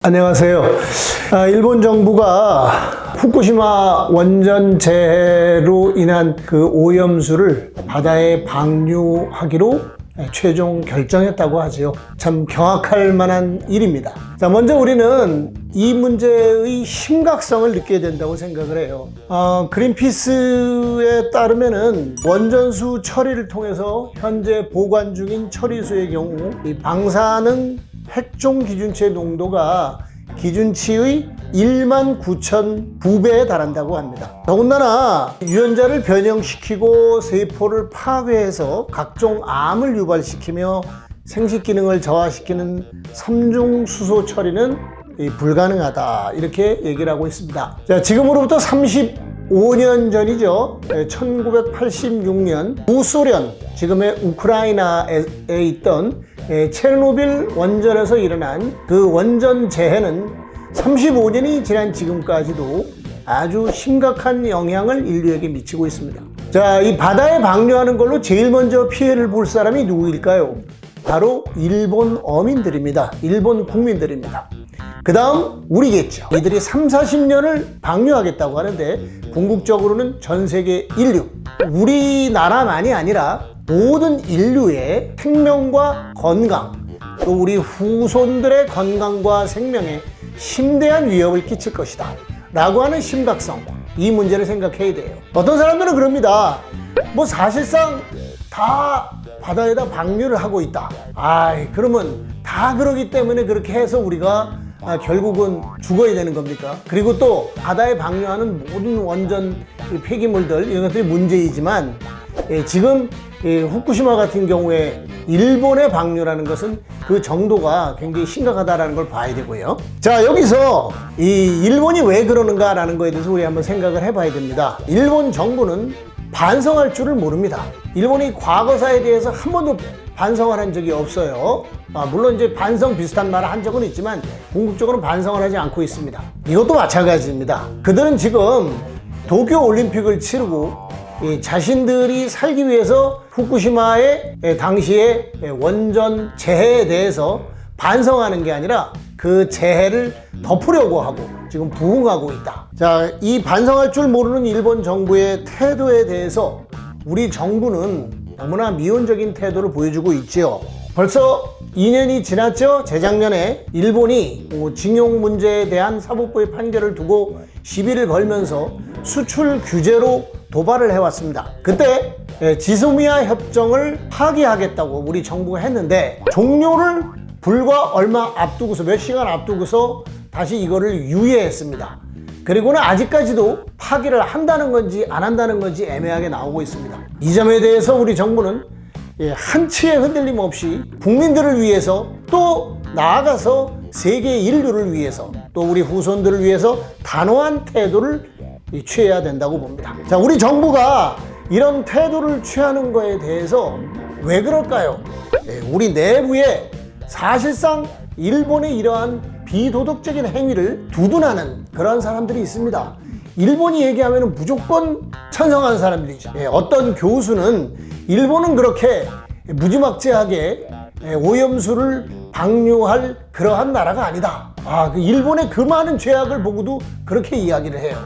안녕하세요. 일본 정부가 후쿠시마 원전 재해로 인한 그 오염수를 바다에 방류하기로 최종 결정했다고 하죠. 참 경악할 만한 일입니다. 자, 먼저 우리는 이 문제의 심각성을 느껴야 된다고 생각을 해요. 그린피스에 따르면은 원전수 처리를 통해서 현재 보관 중인 처리수의 경우 이 방사능 핵종 기준치의 농도가 기준치의 19,000부배에 달한다고 합니다. 더군다나 유전자를 변형시키고 세포를 파괴해서 각종 암을 유발시키며 생식 기능을 저하시키는 삼중수소 처리는 불가능하다, 이렇게 얘기를 하고 있습니다. 자, 지금으로부터 35년 전이죠. 1986년 구소련, 지금의 우크라이나에 있던 체르노빌 원전에서 일어난 그 원전 재해는 35년이 지난 지금까지도 아주 심각한 영향을 인류에게 미치고 있습니다. 자, 이 바다에 방류하는 걸로 제일 먼저 피해를 볼 사람이 누구일까요? 바로 일본 어민들입니다. 일본 국민들입니다. 그 다음 우리겠죠. 이들이 30-40년을 방류하겠다고 하는데 궁극적으로는 전 세계 인류, 우리나라만이 아니라 모든 인류의 생명과 건강, 또 우리 후손들의 건강과 생명에 심대한 위협을 끼칠 것이다 라고 하는 심각성, 이 문제를 생각해야 돼요. 어떤 사람들은 그럽니다. 뭐 사실상 다 바다에다 방류를 하고 있다. 그러면 다 그러기 때문에 그렇게 해서 우리가 결국은 죽어야 되는 겁니까? 그리고 또 바다에 방류하는 모든 원전 폐기물들, 이런 것들이 문제이지만 지금 후쿠시마 같은 경우에 일본의 방류라는 것은 그 정도가 굉장히 심각하다는 걸 봐야 되고요. 자, 여기서 이 일본이 왜 그러는가라는 거에 대해서 우리 한번 생각을 해봐야 됩니다. 일본 정부는 반성할 줄을 모릅니다. 일본이 과거사에 대해서 한 번도 반성을 한 적이 없어요. 물론 이제 반성 비슷한 말을 한 적은 있지만 궁극적으로 반성을 하지 않고 있습니다. 이것도 마찬가지입니다. 그들은 지금 도쿄올림픽을 치르고 자신들이 살기 위해서 후쿠시마의 당시의 원전 재해에 대해서 반성하는 게 아니라 그 재해를 덮으려고 하고 지금 부응하고 있다. 자, 이 반성할 줄 모르는 일본 정부의 태도에 대해서 우리 정부는 너무나 미온적인 태도를 보여주고 있지요. 벌써 2년이 지났죠. 재작년에 일본이 징용 문제에 대한 사법부의 판결을 두고 시비를 걸면서 수출 규제로 도발을 해왔습니다. 그때 지소미아 협정을 파기하겠다고 우리 정부가 했는데 종료를 불과 얼마 앞두고서, 몇 시간 앞두고서 다시 이거를 유예했습니다. 그리고는 아직까지도 파기를 한다는 건지 안 한다는 건지 애매하게 나오고 있습니다. 이 점에 대해서 우리 정부는 한치의 흔들림 없이 국민들을 위해서, 또 나아가서 세계 인류를 위해서, 또 우리 후손들을 위해서 단호한 태도를 취해야 된다고 봅니다. 자, 우리 정부가 이런 태도를 취하는 거에 대해서 왜 그럴까요? 우리 내부에 사실상 일본의 이러한 비도덕적인 행위를 두둔하는 그런 사람들이 있습니다. 일본이 얘기하면 무조건 찬성하는 사람들이죠. 어떤 교수는 일본은 그렇게 무지막지하게 오염수를 방류할 그러한 나라가 아니다. 일본의 그 많은 죄악을 보고도 그렇게 이야기를 해요.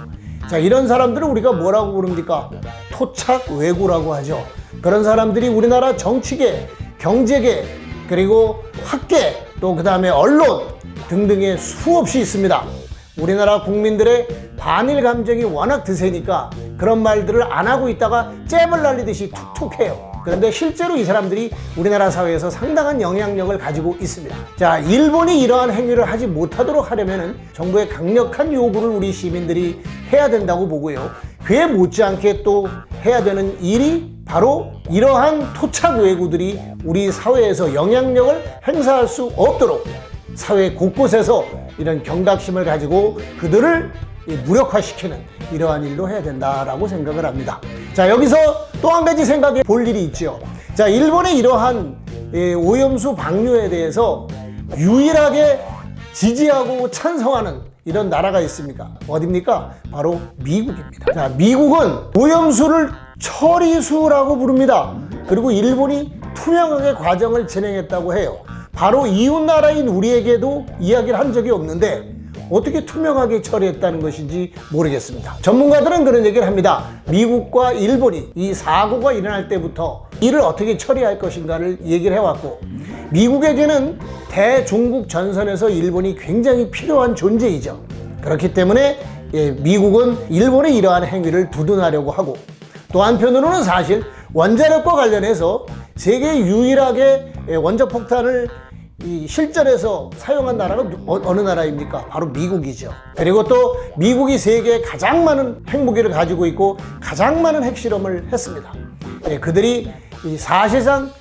자, 이런 사람들을 우리가 뭐라고 부릅니까? 토착 외구라고 하죠. 그런 사람들이 우리나라 정치계, 경제계, 그리고 학계, 또 그 다음에 언론 등등에 수없이 있습니다. 우리나라 국민들의 반일 감정이 워낙 드세니까 그런 말들을 안 하고 있다가 잼을 날리듯이 툭툭해요. 그런데 실제로 이 사람들이 우리나라 사회에서 상당한 영향력을 가지고 있습니다. 자, 일본이 이러한 행위를 하지 못하도록 하려면 정부의 강력한 요구를 우리 시민들이 해야 된다고 보고요. 그에 못지않게 또 해야 되는 일이 바로 이러한 토착 외구들이 우리 사회에서 영향력을 행사할 수 없도록 사회 곳곳에서 이런 경각심을 가지고 그들을 무력화시키는 이러한 일도 해야 된다라고 생각을 합니다. 자, 여기서 또 한 가지 생각해 볼 일이 있죠. 자, 일본의 이러한 오염수 방류에 대해서 유일하게 지지하고 찬성하는 이런 나라가 있습니까? 어딥니까? 바로 미국입니다. 자, 미국은 오염수를 처리수라고 부릅니다. 그리고 일본이 투명하게 과정을 진행했다고 해요. 바로 이웃나라인 우리에게도 이야기를 한 적이 없는데 어떻게 투명하게 처리했다는 것인지 모르겠습니다. 전문가들은 그런 얘기를 합니다. 미국과 일본이 이 사고가 일어날 때부터 이를 어떻게 처리할 것인가를 얘기를 해왔고, 미국에게는 대중국 전선에서 일본이 굉장히 필요한 존재이죠. 그렇기 때문에 미국은 일본의 이러한 행위를 두둔하려고 하고, 또 한편으로는 사실 원자력과 관련해서 세계 유일하게 원자폭탄을 실전에서 사용한 나라가 어느 나라입니까? 바로 미국이죠. 그리고 또 미국이 세계에 가장 많은 핵무기를 가지고 있고 가장 많은 핵실험을 했습니다. 그들이 사실상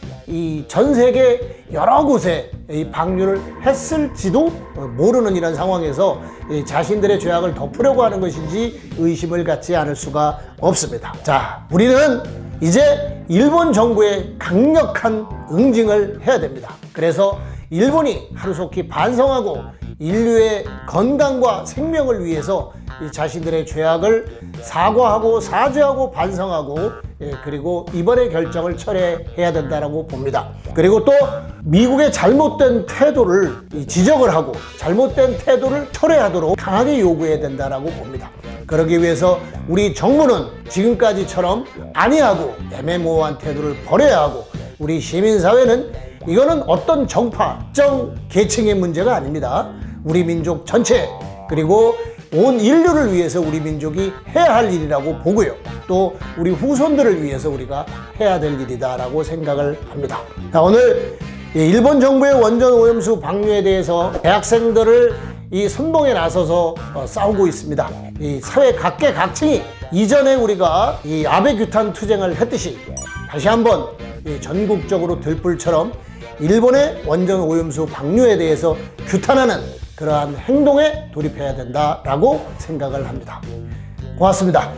전 세계 여러 곳에 방류를 했을지도 모르는 이런 상황에서 자신들의 죄악을 덮으려고 하는 것인지 의심을 갖지 않을 수가 없습니다. 자, 우리는 이제 일본 정부의 강력한 응징을 해야 됩니다. 그래서 일본이 하루속히 반성하고 인류의 건강과 생명을 위해서 자신들의 죄악을 사과하고 사죄하고 반성하고, 그리고 이번의 결정을 철회해야 된다고 봅니다. 그리고 또 미국의 잘못된 태도를 지적을 하고 잘못된 태도를 철회하도록 강하게 요구해야 된다고 봅니다. 그러기 위해서 우리 정부는 지금까지처럼 안이하고 애매모호한 태도를 버려야 하고, 우리 시민사회는 이거는 어떤 정파적 계층의 문제가 아닙니다. 우리 민족 전체, 그리고 온 인류를 위해서 우리 민족이 해야 할 일이라고 보고요. 또 우리 후손들을 위해서 우리가 해야 될 일이다라고 생각을 합니다. 자, 오늘 일본 정부의 원전 오염수 방류에 대해서 대학생들을 선봉에 나서서 싸우고 있습니다. 사회 각계각층이 이전에 우리가 아베 규탄 투쟁을 했듯이 다시 한번 전국적으로 들불처럼 일본의 원전 오염수 방류에 대해서 규탄하는 그러한 행동에 돌입해야 된다라고 생각을 합니다. 고맙습니다.